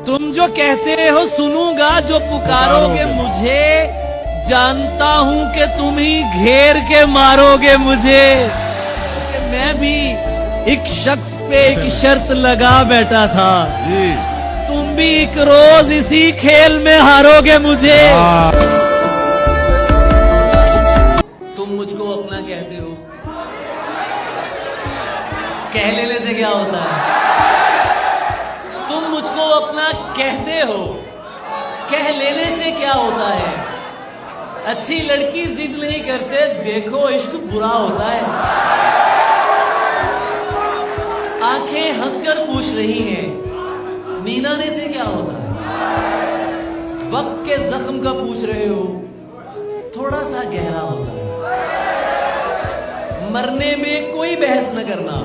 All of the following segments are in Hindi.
तुम जो कहते हो सुनूंगा, जो पुकारोगे मुझे, जानता हूं कि तुम ही घेर के मारोगे मुझे। मैं भी एक शख्स पे एक शर्त लगा बैठा था, तुम भी एक रोज इसी खेल में हारोगे मुझे। तुम मुझको अपना कहते हो, कह लेने से क्या होता है? तुम मुझको अपना कहते हो, कह लेने से क्या होता है? अच्छी लड़की जिद नहीं करते, देखो इश्क बुरा होता है। आंखें हंसकर पूछ रही हैं, नीनाने से क्या होता है? वक्त के जख्म का पूछ रहे हो, थोड़ा सा गहरा होता है। मरने में कोई बहस न करना,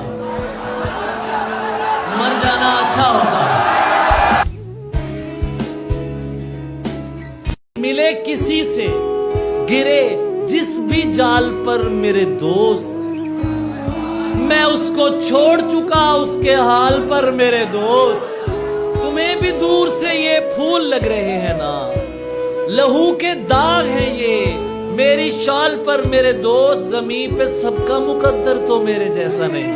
मर जाना अच्छा होता है। मिले किसी से, गिरे जिस भी जाल पर मेरे दोस्त, मैं उसको छोड़ चुका उसके हाल पर मेरे दोस्त। तुम्हें भी दूर से ये फूल लग रहे हैं ना, लहू के दाग हैं ये मेरी शाल पर मेरे दोस्त। जमीन पे सबका मुकद्दर तो मेरे जैसा नहीं,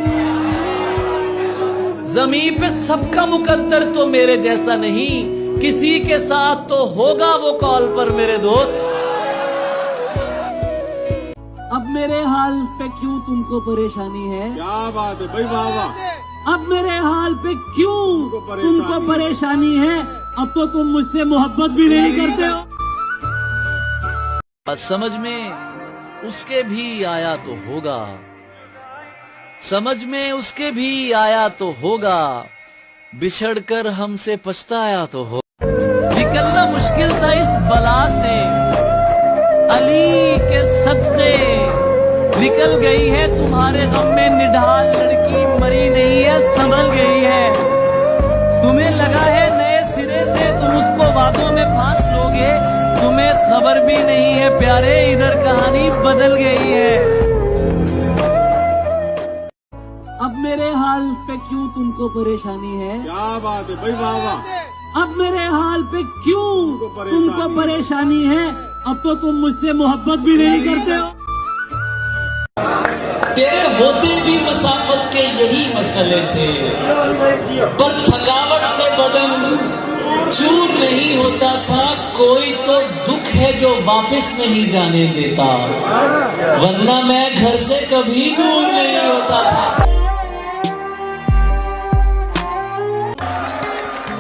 जमीन पे सबका मुकद्दर तो मेरे जैसा नहीं। किसी के साथ तो होगा वो कॉल पर मेरे दोस्त। अब मेरे हाल पे क्यों तुमको परेशानी है? क्या बात है भाई, वाह वाह। अब मेरे हाल पे क्यों तुमको परेशानी है? अब तो तुम मुझसे मोहब्बत भी नहीं करते हो। समझ में उसके भी आया तो होगा, समझ में उसके भी आया तो होगा, बिछड़कर हमसे पछताया तो हो। निकलना मुश्किल था इस बला से, अली के सदके निकल गई है तुम्हारे गम में निढाल लड़की, मरी नहीं है संभल गई है। तुम्हें लगा है नए सिरे से तुम उसको वादों में फांस लोगे, तुम्हें खबर भी नहीं है प्यारे इधर कहानी बदल गई है। अब मेरे हाल पे क्यों तुमको परेशानी है? क्या बात है भाई, वाह वाह। अब मेरे हाल पे क्यों तुमको परेशानी है? अब तो तुम मुझसे मोहब्बत भी नहीं करते हो। तेरे होते भी मसाफत के यही मसले थे, पर थकावट से बदन चूर नहीं होता था। कोई तो दुख है जो वापस नहीं जाने देता, वरना मैं घर से कभी दूर नहीं होता था।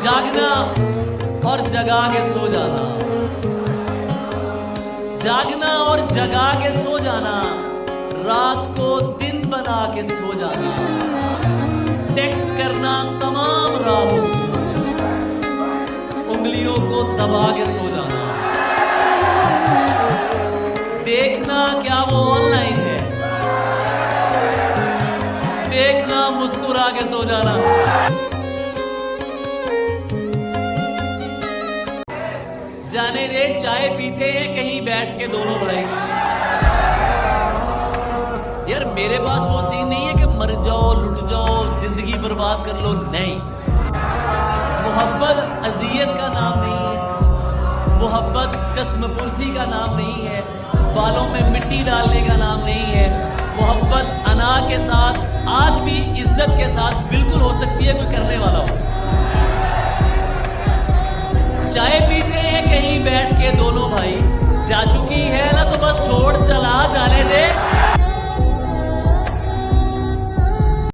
जागना और जगा के सो जाना, जागना और जगा के सो जाना, रात को दिन बना के सो जाना, टेक्स्ट करना तमाम रात उसको, उंगलियों को दबा के सो जाना, देखना क्या वो ऑनलाइन है, देखना मुस्कुरा के सो जाना। जाने दे चाय पीते हैं कहीं बैठ के दोनों भाई। यार मेरे पास वो सीन नहीं है कि मर जाओ लुट जाओ जिंदगी बर्बाद कर लो, नहीं। मोहब्बत अजियत का नाम नहीं है, मोहब्बत कसमपुरसी का नाम नहीं है, बालों में मिट्टी डालने का नाम नहीं है। मोहब्बत अना के साथ, आज भी इज्जत के साथ बिल्कुल हो सकती है कोई करने वाला हो। चाय पीते हैं कहीं बैठ के दोनों भाई, जा चुकी है ना तो बस छोड़ चला जाने दे।